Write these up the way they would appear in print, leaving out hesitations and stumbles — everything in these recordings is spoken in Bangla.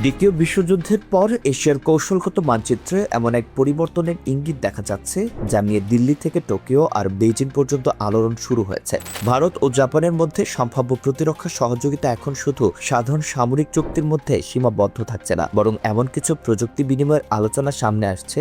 দ্বিতীয় বিশ্বযুদ্ধের পর এশিয়ার কৌশলগত মানচিত্রে এমন এক পরিবর্তনের ইঙ্গিত দেখা যাচ্ছে যা নিয়ে দিল্লি থেকে টোকিও আর বেইজিং পর্যন্ত আলোড়ন শুরু হয়েছে। ভারত ও জাপানের মধ্যে সম্ভাব্য প্রতিরক্ষা সহযোগিতা এখন শুধু সাধারণ সামরিক চুক্তির মধ্যে সীমাবদ্ধ থাকছে না, বরং এমন কিছু প্রযুক্তি বিনিময়ের আলোচনা সামনে আসছে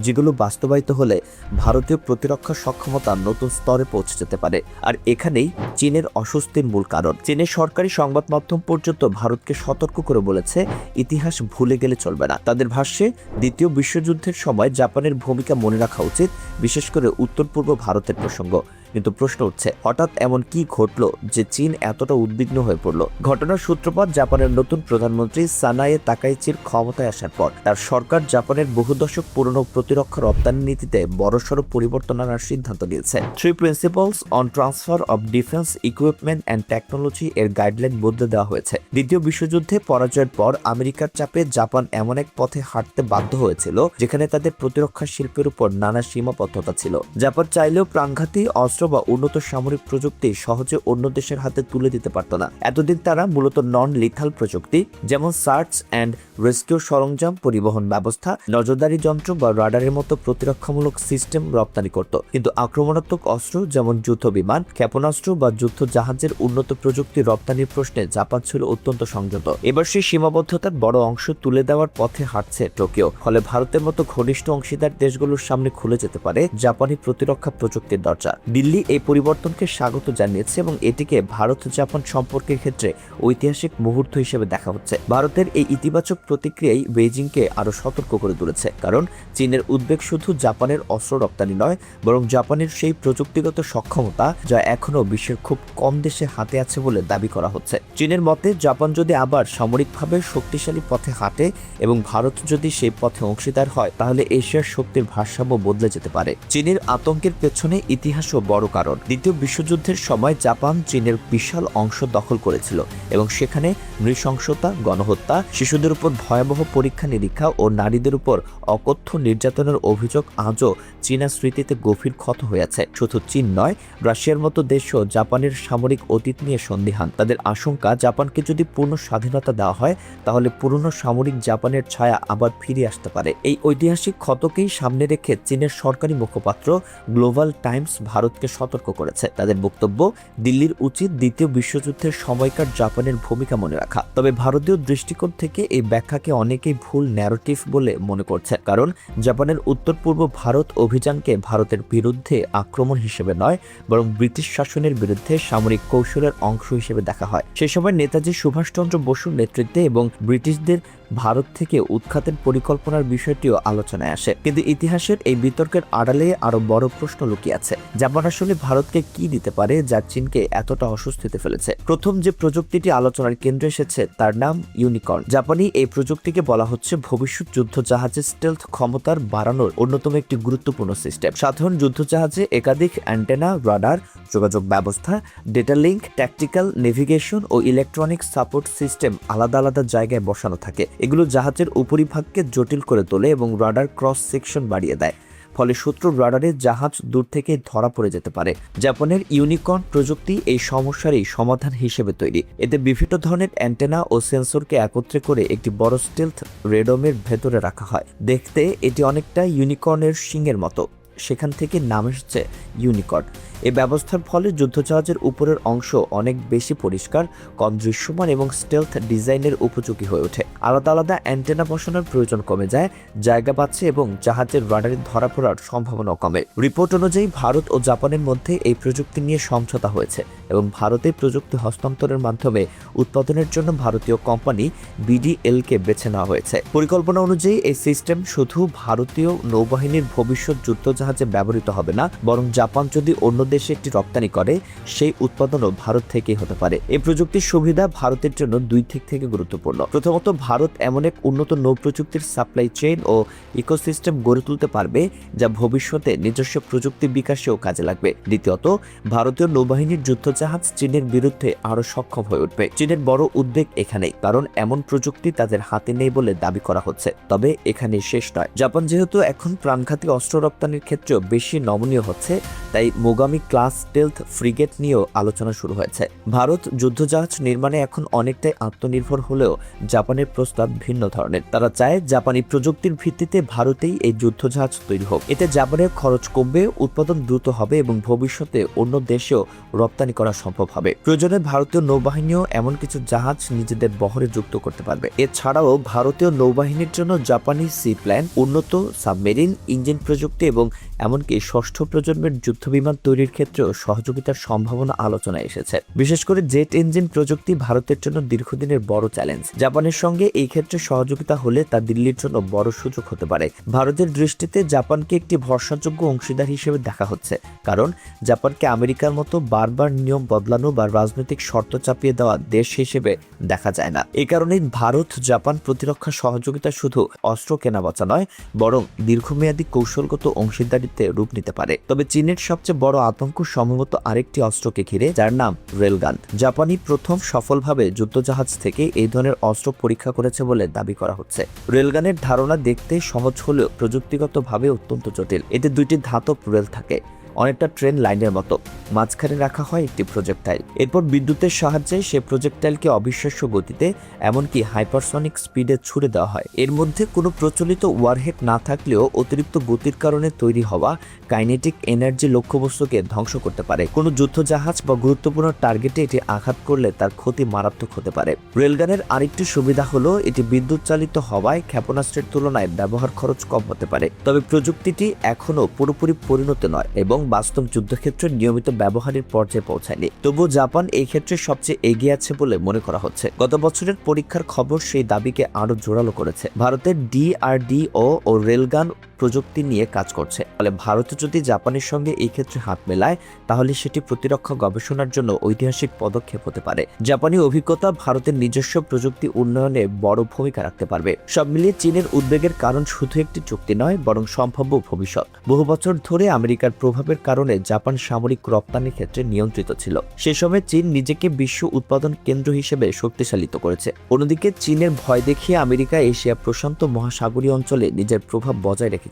যেগুলো বাস্তবায়িত হলে ভারতীয় প্রতিরক্ষা সক্ষমতা নতুন স্তরে পৌঁছে যেতে পারে। আর এখানেই চীনের অস্বস্তির মূল কারণ। চীনের সরকারি সংবাদ মাধ্যম পর্যন্ত ভারতকে সতর্ক করে বলেছে, ইতিহাস ভুলে গেলে চলবে না। তাদের ভাষ্যে দ্বিতীয় বিশ্বযুদ্ধের সময় জাপানের ভূমিকা মনে রাখা উচিত, বিশেষ করে উত্তর পূর্ব ভারতের প্রসঙ্গ। কিন্তু প্রশ্ন উঠছে, হঠাৎ এমন কি ঘটলো যে চীন এতটা উদ্বিগ্ন হয়ে পড়ল? ঘটনার সূত্রপাত জাপানের নতুন প্রধানমন্ত্রী সানায়ে তাকাইচির ক্ষমতায় আসার পর। তার সরকার জাপানের বহু দশক পুরনো প্রতিরক্ষা রপ্তানি নীতিতে বড়সড় পরিবর্তন আনার সিদ্ধান্ত নিয়েছে। 3 principles on transfer of defence equipment and technology এর গাইডলাইন বদলে দেওয়া হয়েছে। দ্বিতীয় বিশ্বযুদ্ধে পরাজয়ের পর আমেরিকার চাপে জাপান এমন এক পথে হাঁটতে বাধ্য হয়েছিল যেখানে তাদের প্রতিরক্ষা শিল্পের উপর নানা সীমাবদ্ধতা ছিল। জাপান চাইলেও প্রাণঘাতী অস্ত্র বা উন্নত সামরিক প্রযুক্তি সহজে অন্য দেশের হাতে তুলে দিতে পারত না। এতদিন তারা মূলত নন লিথাল প্রযুক্তি, যেমন সার্চ অ্যান্ড রেস্কিউ সরঞ্জাম, পরিবহন ব্যবস্থা, নজরদারি যন্ত্র বা রাডারের মতো প্রতিরক্ষামূলক সিস্টেম রপ্তানি করত। কিন্তু আক্রমণাত্মক অস্ত্র যেমন যুদ্ধ বিমান, ক্ষেপণাস্ত্র বা যুদ্ধ জাহাজের উন্নত প্রযুক্তি রপ্তানির প্রশ্নে জাপান ছিল অত্যন্ত সংযত। এবার সেই সীমাবদ্ধতার বড় অংশ তুলে দেওয়ার পথে হাঁটছে টোকিও। ফলে ভারতের মতো ঘনিষ্ঠ অংশীদার দেশগুলোর সামনে খুলে যেতে পারে জাপানি প্রতিরক্ষা প্রযুক্তির দরজা। দিল্লি এই পরিবর্তনকে স্বাগত জানিয়েছে এবং এটিকে ভারত জাপান সম্পর্কের ক্ষেত্রে ঐতিহাসিক মুহূর্ত হিসেবে দেখা হচ্ছে। ভারতের এই ইতিবাচক প্রতিক্রিয়াই বেইজিংকে আরো সতর্ক করে তুলেছে, কারণ চীনের উদ্বেগ শুধু জাপানের অস্ত্র রপ্তানি নয়, বরং জাপানের সেই প্রযুক্তিগত সক্ষমতা যা এখনো বিশ্বের খুব কম দেশে হাতে আছে বলে দাবি করা হচ্ছে। চীনের মতে জাপান যদি আবার সামরিকভাবে শক্তিশালী পথে হাঁটে এবং ভারত যদি সেই পথে অংশীদার হয়, তাহলে এশিয়ার শক্তির ভারসাম্য বদলে যেতে পারে। চীনের আতঙ্কের পেছনে ইতিহাসও বড় কারণ। দ্বিতীয় বিশ্বযুদ্ধের সময় জাপান চীনের বিশাল অংশ দখল করেছিল এবং সেখানে নৃশংসতা, গণহত্যা, শিশুদের উপর ভয়াবহ পরীক্ষা নিরীক্ষা ও নারীদের উপর অকথ্য নির্যাতনের অভিযোগ আজও চীনা স্মৃতিতে গভীর ক্ষত হয়ে আছে। শুধু চীন নয়, রাশিয়ার মতো দেশও জাপানের সামরিক অতীত নিয়ে সন্দিহান। তাদের আশঙ্কা, জাপানকে যদি পূর্ণ স্বাধীনতা দেওয়া হয় তাহলে পুরনো সামরিক জাপানের ছায়া আবার ফিরে আসতে পারে। এই ঐতিহাসিক ক্ষতকেই সামনে রেখে চীনের সরকারি মুখপাত্র গ্লোবাল টাইমস ভারতকে সতর্ক করেছে। তাদের বক্তব্য, দিল্লির উচিত দ্বিতীয় বিশ্বযুদ্ধের সময়কার জাপানের ভূমিকা মনে রাখা। তবে ভারতীয় দৃষ্টিকোণ থেকে এই ব্যাখ্যাকে অনেকেই ভুল ন্যারেটিভ বলে মনে করছে, কারণ জাপানের উত্তর পূর্ব ভারত অভিযানকে ভারতের বিরুদ্ধে আক্রমণ হিসেবে নয়, বরং ব্রিটিশ শাসনের বিরুদ্ধে সামরিক কৌশলের অংশ হিসেবে দেখা হয়। সেই সময় নেতাজি সুভাষচন্দ্র বসুর নেতৃত্বে এবং ব্রিটিশদের ভারত থেকে উৎখাতের পরিকল্পনার বিষয়টিও আলোচনায় আসে। কিন্তু ইতিহাসের এই বিতর্কের আড়ালে আরো বড় প্রশ্ন লুকিয়ে আছে। জাপান আসলে ভারতকে কি দিতে পারে যা চীনকে এতটা অস্বস্তিতে ফেলেছে? প্রথম যে প্রযুক্তিটি আলোচনার কেন্দ্রে এসেছে তার নাম ইউনিকর্ন। জাপানি এই প্রযুক্তিকে বলা হচ্ছে ভবিষ্যৎ যুদ্ধ জাহাজের স্টেলথ ক্ষমতার বাড়ানোর অন্যতম একটি গুরুত্বপূর্ণ সিস্টেম। সাধারণ যুদ্ধ জাহাজে একাধিক অ্যান্টেনা, রাডার, যোগাযোগ ব্যবস্থা, ডেটা লিঙ্ক, ট্যাকটিক্যাল নেভিগেশন ও ইলেকট্রনিক সাপোর্ট সিস্টেম আলাদা আলাদা জায়গায় বসানো থাকে। এগুলো জাহাজের উপরিভাগকে জটিল করে তোলে এবং রাডার ক্রস সেকশন বাড়িয়ে দেয়, ফলে শত্রুর রাডারে জাহাজ দূর থেকে ধরা পড়ে যেতে পারে। জাপানের ইউনিকর্ন প্রযুক্তি এই সমস্যারই সমাধান হিসেবে তৈরি। এতে বিভিন্ন ধরনের অ্যান্টেনা ও সেন্সরকে একত্রে করে একটি বড় স্টেলথ রেডমের ভেতরে রাখা হয়। দেখতে এটি অনেকটা ইউনিকর্নের শিংয়ের মতো, সেখান থেকে নাম এসেছে ইউনিকর্ন। এই ব্যবস্থার ফলে যুদ্ধজাহাজের উপরের অংশ অনেক বেশি পরিষ্কার, কম দৃশ্যমান এবং স্টেলথ ডিজাইনের উপযোগী হয়ে ওঠে। আলাদা আলাদা অ্যান্টেনা বসানোর প্রয়োজন কমে যায়, জায়গা বাঁচে এবং জাহাজের রাডারে ধরা পড়ার সম্ভাবনা কমে। রিপোর্ট অনুযায়ী ভারত ও জাপানের মধ্যে এই প্রযুক্তি নিয়ে সমঝোতা হয়েছে এবং ভারতে প্রযুক্তি হস্তান্তরের মাধ্যমে উৎপাদনের জন্য ভারতীয় কোম্পানি বিডিএলকে বেছে নেওয়া হয়েছে। পরিকল্পনা অনুযায়ী এই সিস্টেম শুধু ভারতীয় নৌবাহিনীর ভবিষ্যৎ যুদ্ধজাহাজে ব্যবহৃত হবে না, বরং জাপান যদি অন্য দেশে একটি রপ্তানি করে সেই উৎপাদনও ভারত থেকেই হতে পারে। এই প্রযুক্তির সুবিধা ভারতের জন্য দুই দিক থেকে গুরুত্বপূর্ণ। প্রথমত, ভারত এমন এক উন্নত নৌ প্রযুক্তির সাপ্লাই চেইন ও ইকোসিস্টেম গড়ে তুলতে পারবে যা ভবিষ্যতে নিজস্ব প্রযুক্তি বিকাশেও কাজে লাগবে। দ্বিতীয়ত, ভারতীয় নৌবাহিনীর যুদ্ধজাহাজ চীনের বিরুদ্ধে আরো সক্ষম হয়ে উঠবে। চীনের বড় উদ্বেগ এখানেই, কারণ এমন প্রযুক্তি তাদের হাতে নেই বলে দাবি করা হচ্ছে। তবে এখানে শেষ নয়। জাপান যেহেতু এখন প্রাণঘাতী অস্ত্র রপ্তানির ক্ষেত্রেও বেশি নমনীয় হচ্ছে, তাই মোগামি ক্লাস স্টেলথ ফ্রিগেট নিয়েও আলোচনা শুরু হয়েছে। ভারত যুদ্ধজাহাজ নির্মাণে এখন অনেকটাই আত্মনির্ভর হলেও জাপানের প্রস্তাব ভিন্ন ধরনের। তারা চায় জাপানি প্রযুক্তির ভিত্তিতে ভারতেই এই যুদ্ধজাহাজ তৈরি হোক। এতে জাপানের খরচ কমবে, উৎপাদন দ্রুত হবে এবং ভবিষ্যতে অন্য দেশেও রপ্তানি করা সম্ভব হবে। প্রয়োজনে ভারতীয় নৌবাহিনীও এমন কিছু জাহাজ নিজেদের বহরে যুক্ত করতে পারবে। এছাড়াও ভারতীয় নৌবাহিনীর জন্য জাপানি সি প্ল্যান, উন্নত সাবমেরিন ইঞ্জিন প্রযুক্তি এবং এমনকি ষষ্ঠ প্রজন্মের যুদ্ধবিমান তৈরির ক্ষেত্রেও সহযোগিতার সম্ভাবনা আলোচনায় এসেছে। বিশেষ করে জেট ইঞ্জিন প্রযুক্তি ভারতের জন্য দীর্ঘদিনের বড় চ্যালেঞ্জ। জাপানের সঙ্গে এই ক্ষেত্রে সহযোগিতা হলে তা দিল্লির জন্য বড় সুযোগ হতে পারে। ভারতের দৃষ্টিতে জাপানকে একটি ভরসাযোগ্য অংশীদার হিসেবে দেখা হচ্ছে, কারণ জাপানকে আমেরিকার মতো বারবার নিয়ম বদলানো বা রাজনৈতিক শর্ত চাপিয়ে দেওয়া দেশ হিসেবে দেখা যায় না। এই কারণেই ভারত জাপান প্রতিরক্ষা সহযোগিতা শুধু অস্ত্র কেনাবেচা নয়, বরং দীর্ঘমেয়াদী কৌশলগত অংশীদারিত্বে রূপ নিতে পারে। তবে চীনের সবচেয়ে বড় আতঙ্ক সম্ভবত আরেকটি অস্ত্রকে ঘিরে, যার নাম রেলগান। জাপানই প্রথম সফলভাবে যুদ্ধজাহাজ থেকে এই ধরনের অস্ত্র পরীক্ষা করেছে বলে দাবি করা হচ্ছে। রেলগানের ধারণা দেখতে সহজ হলেও প্রযুক্তিগতভাবে অত্যন্ত জটিল। এতে দুইটি ধাতব রেল থাকে, অনেকটা ট্রেন লাইনের মতো। মাঝখানে রাখা হয় একটি প্রজেক্টাইল। এরপর বিদ্যুতের সাহায্যে সে প্রজেক্টাইলকে অবিশ্বাস্য গতিতে, এমনকি হাইপারসনিক স্পিডে ছুড়ে দেওয়া হয়। এর মধ্যে কোনো প্রচলিত ওয়ারহেড না থাকলেও অতিরিক্ত গতির কারণে তৈরি হওয়া কাইনেটিক এনার্জি লক্ষ্যবস্তুকে ধ্বংস করতে পারে। কোনো যুদ্ধজাহাজ বা গুরুত্বপূর্ণ টার্গেটে এটি আঘাত করলে তার ক্ষতি মারাত্মক হতে পারে। রেলগানের আরেকটি সুবিধা হলো এটি বিদ্যুৎ চালিত হওয়ায় ক্ষেপণাস্ত্রের তুলনায় ব্যবহার খরচ কম হতে পারে। তবে প্রযুক্তিটি এখনও পুরোপুরি পরিণত নয় এবং বাস্তব যুদ্ধক্ষেত্রে নিয়মিত ব্যবহারের পর্যায়ে পৌঁছায়নি। তবুও জাপান এই ক্ষেত্রে সবচেয়ে এগিয়ে আছে বলে মনে করা হচ্ছে। গত বছরের পরীক্ষার খবর সেই দাবিকে আরো জোরালো করেছে। ভারতের DRDO ও রেলগান প্রযুক্তি নিয়ে কাজ করছে। ফলে ভারত যদি জাপানের সঙ্গে এই ক্ষেত্রে হাত মেলায়, তাহলে সেটি প্রতিরক্ষা গবেষণার জন্য ঐতিহাসিক পদক্ষেপ হতে পারে। জাপানি অভিজ্ঞতা ভারতের নিজস্ব প্রযুক্তি উন্নয়নে বড় ভূমিকা রাখতে পারবে। সব মিলিয়ে চীনের উদ্বেগের কারণ শুধু একটি চুক্তি নয়, বরং সম্ভাব্য ভবিষ্যৎ। বহু বছর ধরে আমেরিকার প্রভাবের কারণে জাপান সামরিক রপ্তানির ক্ষেত্রে নিয়ন্ত্রিত ছিল। সে সময় চীন নিজেকে বিশ্ব উৎপাদন কেন্দ্র হিসেবে শক্তিশালিত করেছে। অন্যদিকে চীনের ভয় দেখিয়ে আমেরিকা এশিয়া প্রশান্ত মহাসাগরীয় অঞ্চলে নিজের প্রভাব বজায় রেখেছে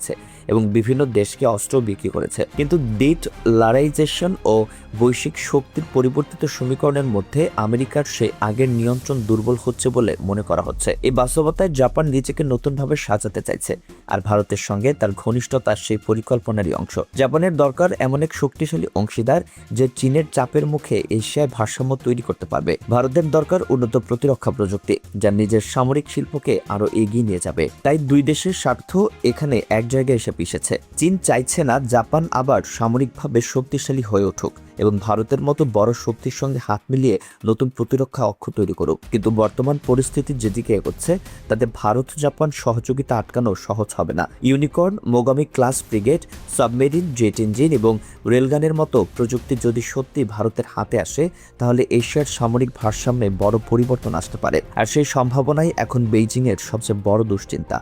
এবং বিভিন্ন দেশকে অস্ত্র বিক্রি করেছে। কিন্তু ডিলারাইজেশন ও বৈশ্বিক শক্তির পরিবর্তিত সমীকরণের মধ্যে আমেরিকার সেই আগের নিয়ন্ত্রণ দুর্বল হচ্ছে বলে মনে করা হচ্ছে। এই বাস্তবতায় জাপান নিজেকে নতুনভাবে সাজাতে চাইছে, আর ভারতের সঙ্গে তার ঘনিষ্ঠতা সেই পরিকল্পনারই অংশ। জাপানের দরকার এমন এক শক্তিশালী অংশীদার যে চীনের চাপের মুখে এশিয়ায় ভারসাম্য তৈরি করতে পারবে। ভারতের দরকার উন্নত প্রতিরক্ষা প্রযুক্তি, যা নিজের সামরিক শিল্পকে আরো এগিয়ে নিয়ে যাবে। তাই দুই দেশের স্বার্থ এখানে এক জায়গায় এসে পিছেছে। চীন চাইছে না জাপান আবার সামরিকভাবে শক্তিশালী হয়ে উঠুক এবং ভারতের মতো বড় শক্তির সঙ্গে হাত মিলিয়ে নতুন প্রতিরক্ষা অক্ষ তৈরি করুক। কিন্তু বর্তমান পরিস্থিতি যেদিকে এগোচ্ছে, তাতে ভারত জাপান সহযোগিতা আটকানো সহজ হবে না। Unicorn, Mogami class frigate, submarine, jet engine এবং রেলগানের মতো প্রযুক্তি যদি সত্যি ভারতের হাতে আসে, তাহলে এশিয়ার সামরিক ভারসাম্যে বড় পরিবর্তন আসতে পারে। আর সেই সম্ভাবনাই এখন বেইজিংয়ের সবচেয়ে বড় দুশ্চিন্তা।